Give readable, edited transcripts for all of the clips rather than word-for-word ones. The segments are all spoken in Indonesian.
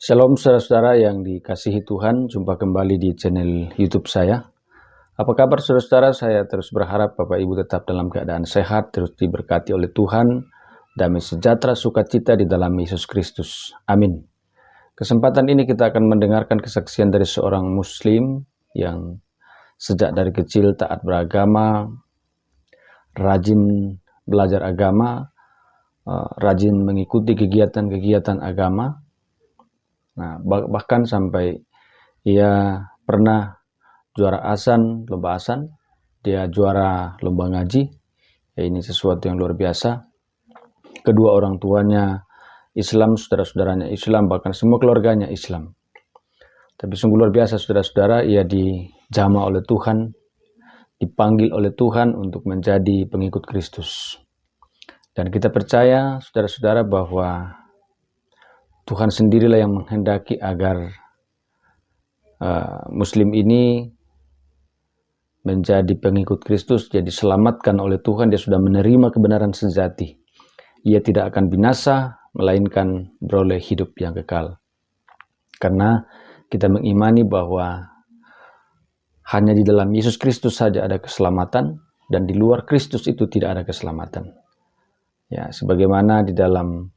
Shalom saudara-saudara yang dikasihi Tuhan, jumpa kembali di channel YouTube saya. Apa kabar saudara-saudara? Saya terus berharap Bapak Ibu tetap dalam keadaan sehat, terus diberkati oleh Tuhan, damai sejahtera, sukacita di dalam Yesus Kristus. Amin. Kesempatan ini kita akan mendengarkan kesaksian dari seorang Muslim yang sejak dari kecil taat beragama, rajin belajar agama, rajin mengikuti kegiatan-kegiatan agama. Nah, bahkan sampai ia pernah juara lomba asan, dia juara lomba ngaji. Ya, ini sesuatu yang luar biasa. Kedua orang tuanya Islam, saudara-saudaranya Islam, bahkan semua keluarganya Islam. Tapi sungguh luar biasa saudara-saudara, ia dijamah oleh Tuhan, dipanggil oleh Tuhan untuk menjadi pengikut Kristus. Dan kita percaya saudara-saudara bahwa Tuhan sendirilah yang menghendaki agar Muslim ini menjadi pengikut Kristus, jadi diselamatkan oleh Tuhan. Dia sudah menerima kebenaran sejati. Ia tidak akan binasa, melainkan beroleh hidup yang kekal. Karena kita mengimani bahwa hanya di dalam Yesus Kristus saja ada keselamatan, dan di luar Kristus itu tidak ada keselamatan. Ya, sebagaimana di dalam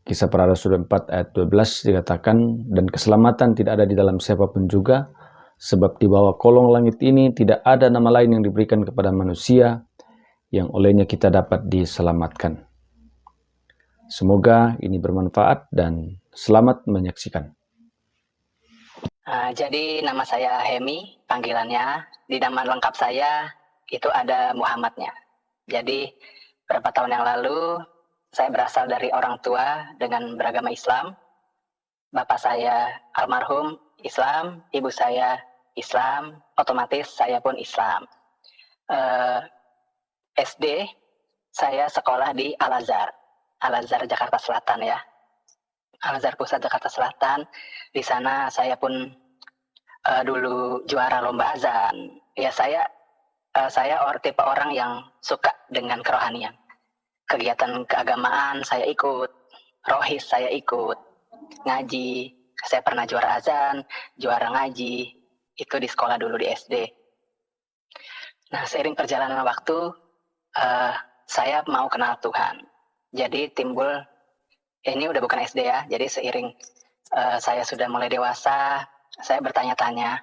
Kisah Para Rasul 4 ayat 12 dikatakan, dan keselamatan tidak ada di dalam siapapun juga, sebab di bawah kolong langit ini tidak ada nama lain yang diberikan kepada manusia yang olehnya kita dapat diselamatkan. Semoga ini bermanfaat dan selamat menyaksikan. Jadi nama saya Hemi, panggilannya. Di nama lengkap saya itu ada Muhammadnya. Jadi beberapa tahun yang lalu saya berasal dari orang tua dengan beragama Islam. Bapak saya almarhum Islam, ibu saya Islam, otomatis saya pun Islam. SD saya sekolah di Al-Azhar Jakarta Selatan ya. Al-Azhar Pusat Jakarta Selatan. Di sana saya pun dulu juara lomba azan. Ya saya tipe orang yang suka dengan kerohanian. Kegiatan keagamaan saya ikut, rohis saya ikut, ngaji. Saya pernah juara azan, juara ngaji. Itu di sekolah dulu di SD. Nah, seiring perjalanan waktu, saya mau kenal Tuhan. Jadi timbul, ini udah bukan SD ya, jadi seiring saya sudah mulai dewasa, saya bertanya-tanya,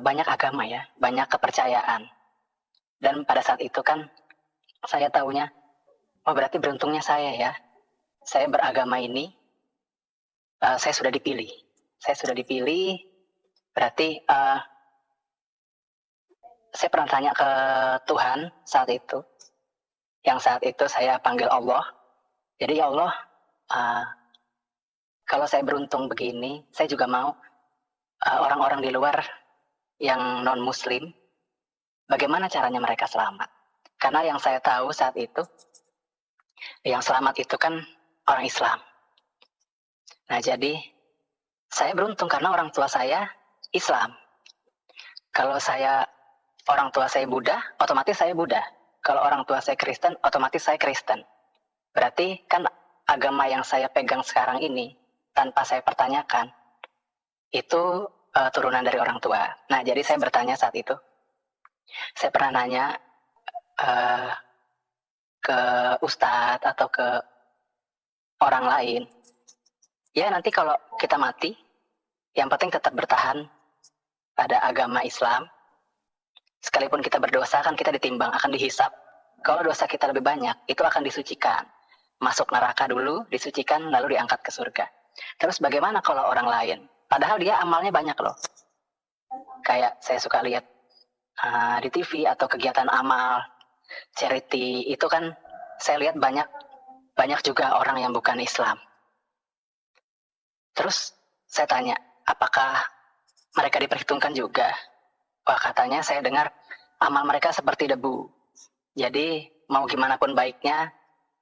banyak agama ya, banyak kepercayaan. Dan pada saat itu kan, saya taunya, oh berarti beruntungnya saya ya, saya beragama ini, saya sudah dipilih. Saya sudah dipilih, berarti saya pernah tanya ke Tuhan saat itu, yang saat itu saya panggil Allah. Jadi ya Allah, kalau saya beruntung begini, saya juga mau orang-orang di luar yang non-muslim, bagaimana caranya mereka selamat. Karena yang saya tahu saat itu, yang selamat itu kan orang Islam. Nah jadi, saya beruntung karena orang tua saya Islam. Kalau orang tua saya Buddha, otomatis saya Buddha. Kalau orang tua saya Kristen, otomatis saya Kristen. Berarti kan agama yang saya pegang sekarang ini, tanpa saya pertanyakan, itu turunan dari orang tua. Nah, jadi saya bertanya saat itu. Saya pernah nanya ke ustadz atau ke orang lain. Ya, nanti kalau kita mati, yang penting tetap bertahan pada agama Islam. Sekalipun kita berdosa, kan kita ditimbang, akan dihisap. Kalau dosa kita lebih banyak, itu akan disucikan. Masuk neraka dulu, disucikan, lalu diangkat ke surga. Terus bagaimana kalau orang lain? Padahal dia amalnya banyak loh. Kayak saya suka lihat di TV atau kegiatan amal, charity, itu kan saya lihat banyak juga orang yang bukan Islam. Terus saya tanya, apakah mereka diperhitungkan juga? Wah, katanya saya dengar amal mereka seperti debu. Jadi mau gimana pun baiknya,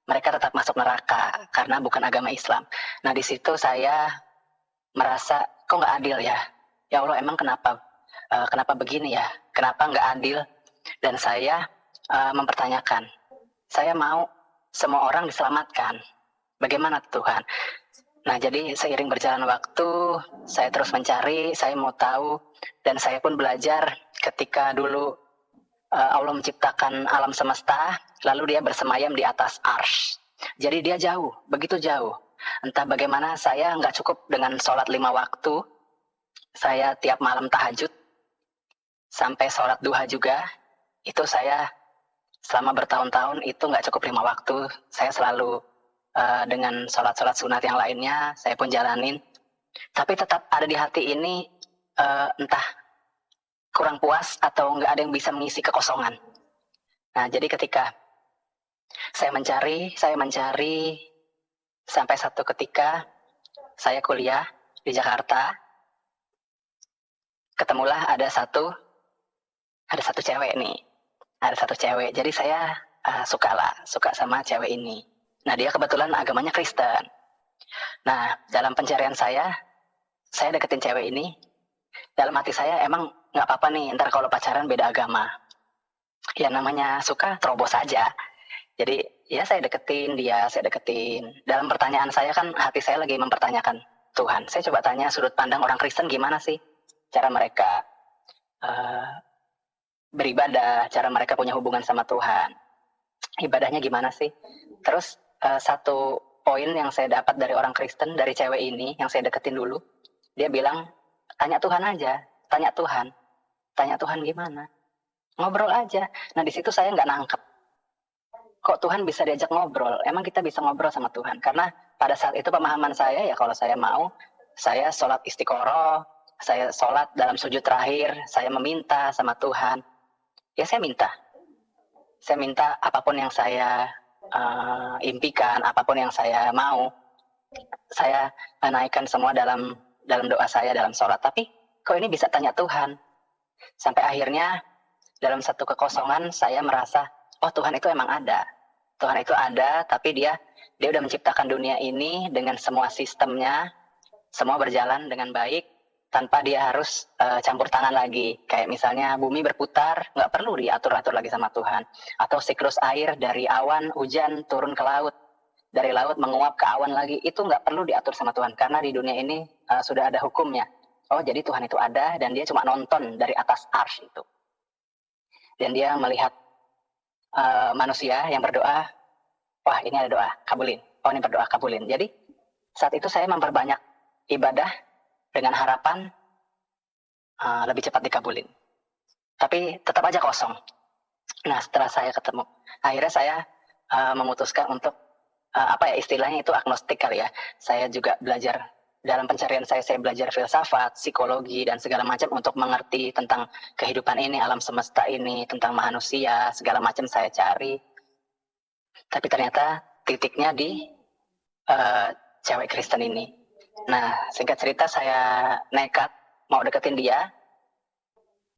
mereka tetap masuk neraka karena bukan agama Islam. Nah di situ saya merasa kok nggak adil ya. Ya Allah, emang kenapa begini ya? Kenapa nggak adil? Dan saya mempertanyakan, saya mau semua orang diselamatkan. Bagaimana Tuhan? Nah, jadi seiring berjalan waktu, saya terus mencari, saya mau tahu, dan saya pun belajar ketika dulu Allah menciptakan alam semesta, lalu dia bersemayam di atas arsy. Jadi dia jauh, begitu jauh. Entah bagaimana saya nggak cukup dengan sholat 5 waktu, saya tiap malam tahajud, sampai sholat duha juga, itu saya selama bertahun-tahun itu nggak cukup 5 waktu, saya selalu dengan sholat-sholat sunat yang lainnya, saya pun jalanin. Tapi tetap ada di hati ini, entah kurang puas atau nggak ada yang bisa mengisi kekosongan. Nah, jadi ketika saya mencari, sampai satu ketika saya kuliah di Jakarta, ketemulah ada satu cewek nih, jadi saya suka sama cewek ini. Nah, dia kebetulan agamanya Kristen. Nah, dalam pencarian saya deketin cewek ini. Dalam hati saya emang nggak apa-apa nih, ntar kalau pacaran beda agama. Ya namanya suka, terobos aja. Jadi ya saya deketin dia, Dalam pertanyaan saya kan hati saya lagi mempertanyakan Tuhan. Saya coba tanya sudut pandang orang Kristen gimana sih cara mereka beribadah, cara mereka punya hubungan sama Tuhan. Ibadahnya gimana sih? Terus satu poin yang saya dapat dari orang Kristen, dari cewek ini yang saya deketin dulu, dia bilang, tanya Tuhan aja, tanya Tuhan gimana? Ngobrol aja. Nah, di situ saya nggak nangkep. Kok Tuhan bisa diajak ngobrol? Emang kita bisa ngobrol sama Tuhan? Karena pada saat itu pemahaman saya ya kalau saya mau, saya sholat istiqoroh, saya sholat dalam sujud terakhir, saya meminta sama Tuhan. Ya saya minta apapun yang saya impikan, apapun yang saya mau, saya naikkan semua dalam doa saya, dalam sholat. Tapi kok ini bisa tanya Tuhan? Sampai akhirnya dalam satu kekosongan saya merasa, oh Tuhan itu emang ada. Tuhan itu ada, tapi dia udah menciptakan dunia ini dengan semua sistemnya, semua berjalan dengan baik, tanpa dia harus campur tangan lagi. Kayak misalnya bumi berputar, nggak perlu diatur-atur lagi sama Tuhan. Atau siklus air dari awan, hujan, turun ke laut. Dari laut menguap ke awan lagi, itu nggak perlu diatur sama Tuhan. Karena di dunia ini sudah ada hukumnya. Oh, jadi Tuhan itu ada, dan dia cuma nonton dari atas arsy itu. Dan dia melihat manusia yang berdoa, wah ini ada doa, kabulin. Oh ini berdoa, kabulin. Jadi saat itu saya memperbanyak ibadah dengan harapan lebih cepat dikabulin. Tapi tetap aja kosong. Nah, setelah saya ketemu, akhirnya saya memutuskan untuk istilahnya itu agnostik kali ya. Saya juga belajar, dalam pencarian saya belajar filsafat, psikologi, dan segala macam untuk mengerti tentang kehidupan ini, alam semesta ini, tentang manusia, segala macam saya cari. Tapi ternyata titiknya di cewek Kristen ini. Nah, singkat cerita saya nekat mau deketin dia.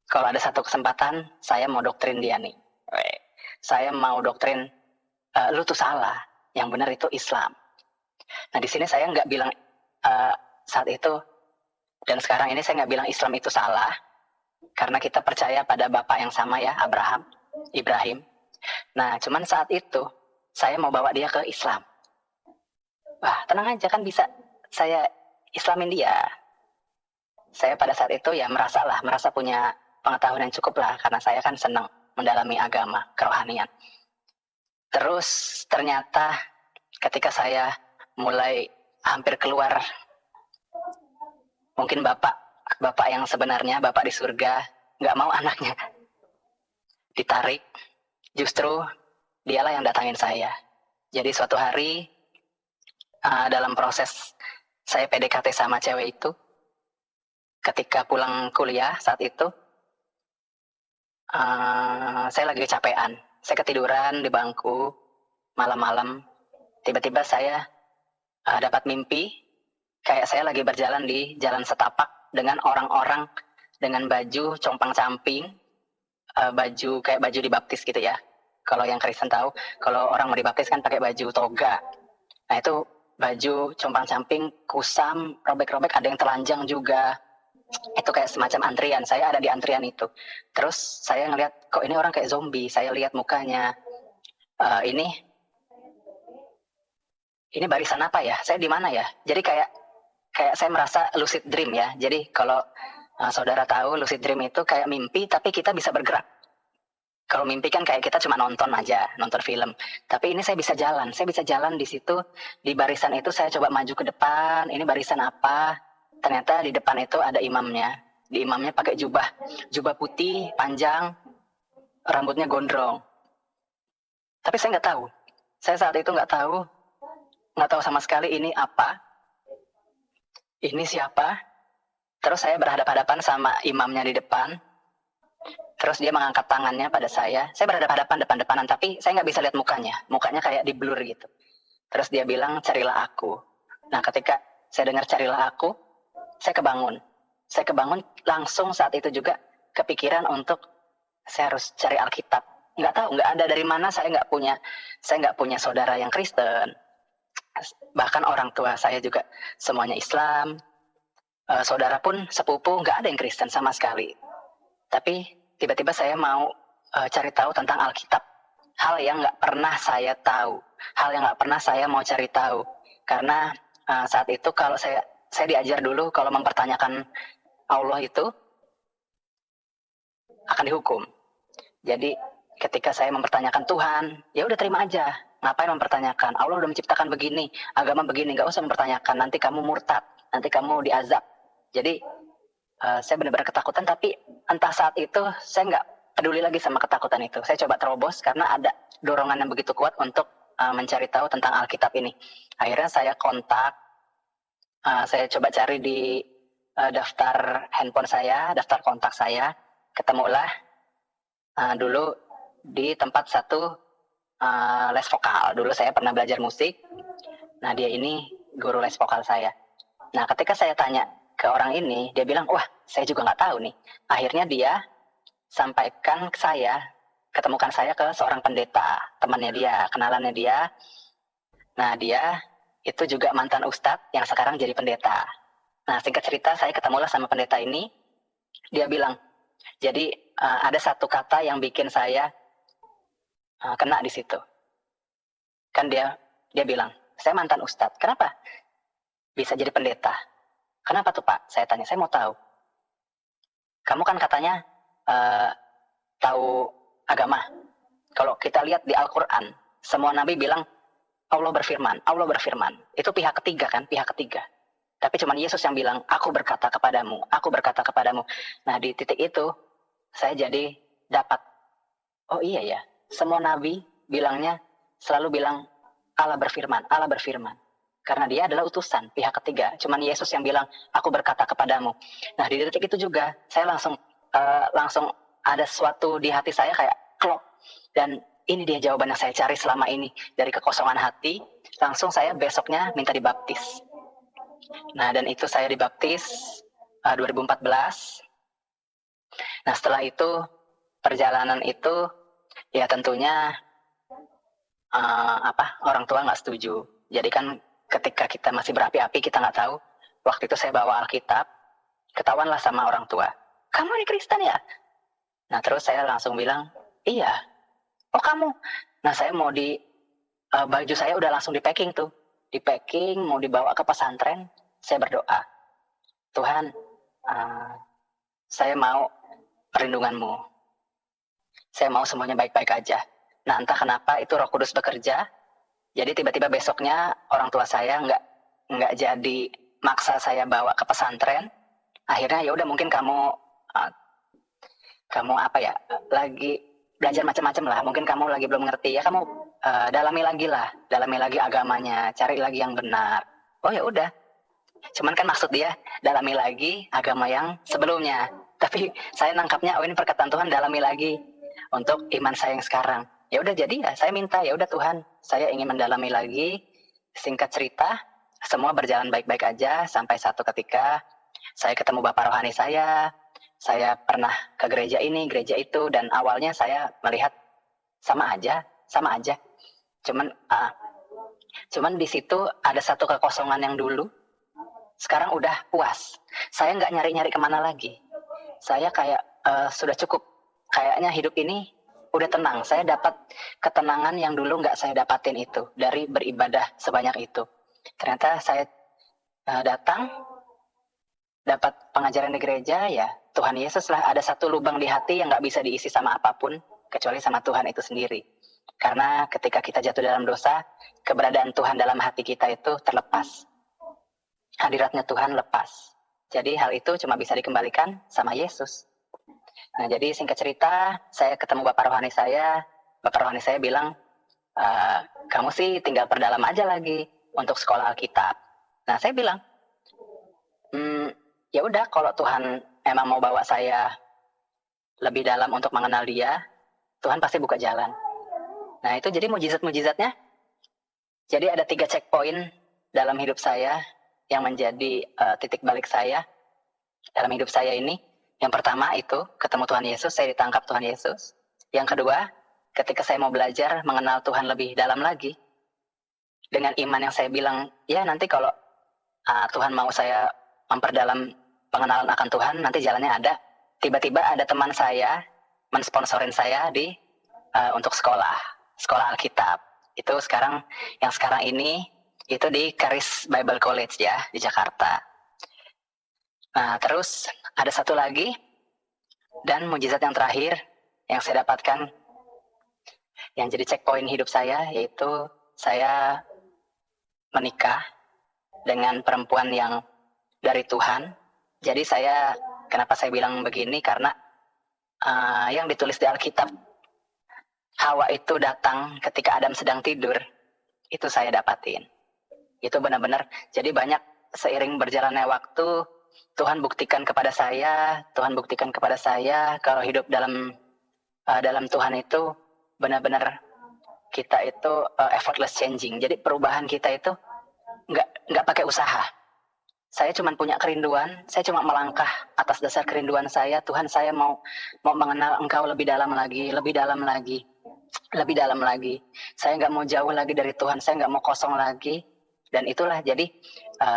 Kalau ada satu kesempatan, saya mau doktrin dia nih. Saya mau doktrin, lu tuh salah, yang benar itu Islam. Nah, di sini saya nggak bilang saat itu dan sekarang ini saya nggak bilang Islam itu salah, karena kita percaya pada Bapak yang sama ya, Ibrahim. Nah, cuman saat itu saya mau bawa dia ke Islam. Wah, tenang aja kan bisa saya Islamin dia. Saya pada saat itu ya merasa punya pengetahuan yang cukup lah, karena saya kan senang mendalami agama, kerohanian. Terus ternyata ketika saya mulai hampir keluar, mungkin bapak yang sebenarnya, bapak di surga, nggak mau anaknya ditarik, justru dialah yang datangin saya. Jadi suatu hari dalam proses saya PDKT sama cewek itu, ketika pulang kuliah saat itu, saya lagi kecapean. Saya ketiduran di bangku malam-malam. Tiba-tiba saya dapat mimpi kayak saya lagi berjalan di jalan setapak dengan orang-orang dengan baju compang-camping, baju kayak baju dibaptis gitu ya. Kalau yang Kristen tahu, kalau orang mau dibaptis kan pakai baju toga. Nah itu baju compang-camping, kusam, robek-robek, ada yang telanjang juga. Itu kayak semacam antrian. Saya ada di antrian itu. Terus saya ngeliat, kok ini orang kayak zombie. Saya lihat mukanya. Ini ini barisan apa ya? Saya di mana ya? Jadi kayak saya merasa lucid dream ya. Jadi kalau saudara tahu lucid dream itu kayak mimpi tapi kita bisa bergerak. Kalau mimpi kan kayak kita cuma nonton aja, nonton film. Tapi ini saya bisa jalan di situ, di barisan itu saya coba maju ke depan, ini barisan apa? Ternyata di depan itu ada imamnya. Di imamnya pakai jubah putih, panjang, rambutnya gondrong. Tapi saya nggak tahu. Saya saat itu nggak tahu sama sekali ini apa, ini siapa. Terus saya berhadapan-hadapan sama imamnya di depan. Terus dia mengangkat tangannya pada saya. Saya berhadapan-hadapan depan-depanan, tapi saya nggak bisa lihat mukanya. Mukanya kayak di blur gitu. Terus dia bilang, carilah aku. Nah, ketika saya dengar carilah aku, saya kebangun. Saya kebangun langsung saat itu juga kepikiran untuk saya harus cari Alkitab. Nggak tahu, nggak ada dari mana. Saya nggak punya saudara yang Kristen. Bahkan orang tua saya juga semuanya Islam. Saudara pun sepupu nggak ada yang Kristen sama sekali. Tapi tiba-tiba saya mau cari tahu tentang Alkitab. Hal yang nggak pernah saya tahu. Hal yang nggak pernah saya mau cari tahu. Karena saat itu kalau saya diajar dulu kalau mempertanyakan Allah itu akan dihukum. Jadi ketika saya mempertanyakan Tuhan, ya udah terima aja. Ngapain mempertanyakan? Allah udah menciptakan begini, agama begini, nggak usah mempertanyakan. Nanti kamu murtad, nanti kamu diazab. Jadi saya benar-benar ketakutan, tapi entah saat itu saya nggak peduli lagi sama ketakutan itu. Saya coba terobos karena ada dorongan yang begitu kuat untuk mencari tahu tentang Alkitab ini. Akhirnya saya kontak, saya coba cari di daftar handphone saya, daftar kontak saya, ketemulah dulu di tempat satu les vokal. Dulu saya pernah belajar musik. Nah, dia ini guru les vokal saya. Nah, ketika saya tanya ke orang ini, dia bilang, wah, saya juga nggak tahu nih. Akhirnya dia sampaikan ke saya, ketemukan saya ke seorang pendeta, temannya dia, kenalannya dia. Nah, dia itu juga mantan ustadz yang sekarang jadi pendeta. Nah, singkat cerita, saya ketemulah sama pendeta ini. Dia bilang, jadi ada satu kata yang bikin saya kena di situ. Kan dia bilang, saya mantan ustadz. Kenapa bisa jadi pendeta? Kenapa tuh Pak? Saya tanya, saya mau tahu. Kamu kan katanya tahu agama. Kalau kita lihat di Al-Quran, semua nabi bilang Allah berfirman. Itu pihak ketiga kan, pihak ketiga. Tapi cuma Yesus yang bilang, aku berkata kepadamu. Nah, di titik itu, saya jadi dapat, oh iya ya, semua nabi bilangnya, selalu bilang Allah berfirman. Karena dia adalah utusan, pihak ketiga. Cuman Yesus yang bilang, aku berkata kepadamu. Nah, di detik itu juga, saya langsung ada sesuatu di hati saya kayak klop. Dan ini dia jawaban yang saya cari selama ini. Dari kekosongan hati, langsung saya besoknya minta dibaptis. Nah, dan itu saya dibaptis 2014. Nah, setelah itu, perjalanan itu, ya tentunya orang tua nggak setuju. Jadi kan ketika kita masih berapi-api, kita nggak tahu. Waktu itu saya bawa Alkitab, ketahuanlah sama orang tua. Kamu ini Kristen ya? Nah, terus saya langsung bilang, iya. Oh, kamu? Nah, saya mau baju saya udah langsung di-packing tuh. Di-packing, mau dibawa ke pesantren. Saya berdoa, Tuhan, saya mau perlindunganmu. Saya mau semuanya baik-baik aja. Nah, entah kenapa itu Roh Kudus bekerja. Jadi tiba-tiba besoknya orang tua saya nggak jadi maksa saya bawa ke pesantren. Akhirnya ya udah mungkin kamu lagi belajar macam-macam lah. Mungkin kamu lagi belum ngerti ya, kamu dalami lagi agamanya, cari lagi yang benar. Oh ya udah. Cuman kan maksud dia dalami lagi agama yang sebelumnya. Tapi saya nangkapnya, oh ini perkataan Tuhan, dalami lagi untuk iman saya yang sekarang. Ya udah, jadi ya saya minta, ya udah Tuhan, saya ingin mendalami lagi. Singkat cerita, semua berjalan baik-baik aja sampai satu ketika saya ketemu Bapak Rohani saya pernah ke gereja ini, gereja itu, dan awalnya saya melihat sama aja. Cuman di situ ada satu kekosongan yang dulu, sekarang udah puas. Saya nggak nyari-nyari kemana lagi. Saya kayak sudah cukup. Kayaknya hidup ini udah tenang. Saya dapat ketenangan yang dulu nggak saya dapatin itu dari beribadah sebanyak itu. Ternyata saya datang, dapat pengajaran di gereja, ya Tuhan Yesus lah, ada satu lubang di hati yang nggak bisa diisi sama apapun, kecuali sama Tuhan itu sendiri. Karena ketika kita jatuh dalam dosa, keberadaan Tuhan dalam hati kita itu terlepas. Hadiratnya Tuhan lepas. Jadi hal itu cuma bisa dikembalikan sama Yesus. Nah, jadi singkat cerita, saya ketemu Bapak Rohani saya. Bapak Rohani saya bilang, kamu sih tinggal perdalam aja lagi untuk sekolah Alkitab. Nah, saya bilang, ya udah, kalau Tuhan emang mau bawa saya lebih dalam untuk mengenal Dia, Tuhan pasti buka jalan. Nah, itu jadi mujizat-mujizatnya. Jadi ada 3 checkpoint dalam hidup saya yang menjadi titik balik saya dalam hidup saya ini. Yang pertama itu ketemu Tuhan Yesus, saya ditangkap Tuhan Yesus. Yang kedua, ketika saya mau belajar mengenal Tuhan lebih dalam lagi, dengan iman yang saya bilang, ya nanti kalau Tuhan mau saya memperdalam pengenalan akan Tuhan, nanti jalannya ada. Tiba-tiba ada teman saya mensponsorin saya untuk sekolah Alkitab. Itu yang sekarang ini itu di Charis Bible College ya, di Jakarta. Nah, terus ada satu lagi, dan mujizat yang terakhir yang saya dapatkan, yang jadi checkpoint hidup saya, yaitu saya menikah dengan perempuan yang dari Tuhan. Jadi kenapa saya bilang begini, karena yang ditulis di Alkitab, Hawa itu datang ketika Adam sedang tidur, itu saya dapatin. Itu benar-benar, jadi banyak seiring berjalannya waktu, Tuhan buktikan kepada saya kalau hidup dalam Tuhan itu benar-benar kita itu effortless changing. Jadi perubahan kita itu nggak pakai usaha. Saya cuma punya kerinduan, saya cuma melangkah atas dasar kerinduan saya. Tuhan, saya mau mengenal Engkau lebih dalam lagi. Saya nggak mau jauh lagi dari Tuhan, saya nggak mau kosong lagi. Dan itulah jadi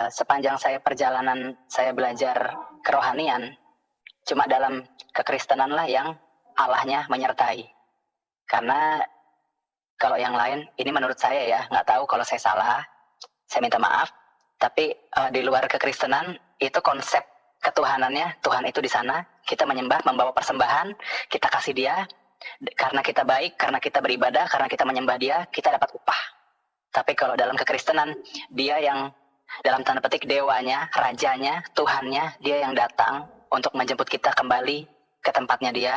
sepanjang perjalanan saya belajar kerohanian, cuma dalam kekristenan lah yang Allahnya menyertai. Karena kalau yang lain, ini menurut saya ya, nggak tahu kalau saya salah, saya minta maaf. Tapi di luar kekristenan, itu konsep ketuhanannya, Tuhan itu di sana, kita menyembah, membawa persembahan, kita kasih Dia, karena kita baik, karena kita beribadah, karena kita menyembah Dia, kita dapat upah. Tapi kalau dalam kekristenan, Dia yang dalam tanda petik dewanya, rajanya, Tuhannya, Dia yang datang untuk menjemput kita kembali ke tempatnya Dia.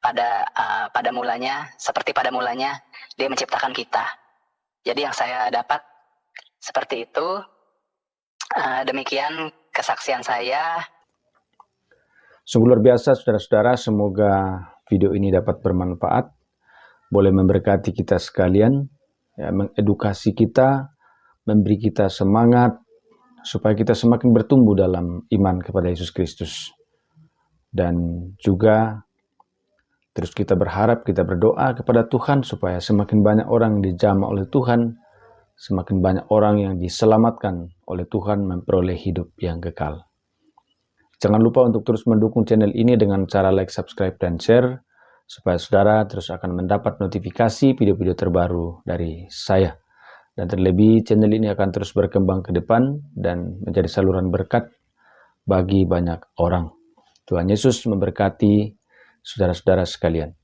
Pada mulanya, seperti pada mulanya, Dia menciptakan kita. Jadi yang saya dapat seperti itu. Demikian kesaksian saya. Sungguh luar biasa, saudara-saudara. Semoga video ini dapat bermanfaat, boleh memberkati kita sekalian, ya, mengedukasi kita, memberi kita semangat, supaya kita semakin bertumbuh dalam iman kepada Yesus Kristus. Dan juga terus kita berharap, kita berdoa kepada Tuhan, supaya semakin banyak orang dijamah oleh Tuhan, semakin banyak orang yang diselamatkan oleh Tuhan memperoleh hidup yang kekal. Jangan lupa untuk terus mendukung channel ini dengan cara like, subscribe, dan share, supaya saudara terus akan mendapat notifikasi video-video terbaru dari saya. Dan terlebih, channel ini akan terus berkembang ke depan dan menjadi saluran berkat bagi banyak orang. Tuhan Yesus memberkati saudara-saudara sekalian.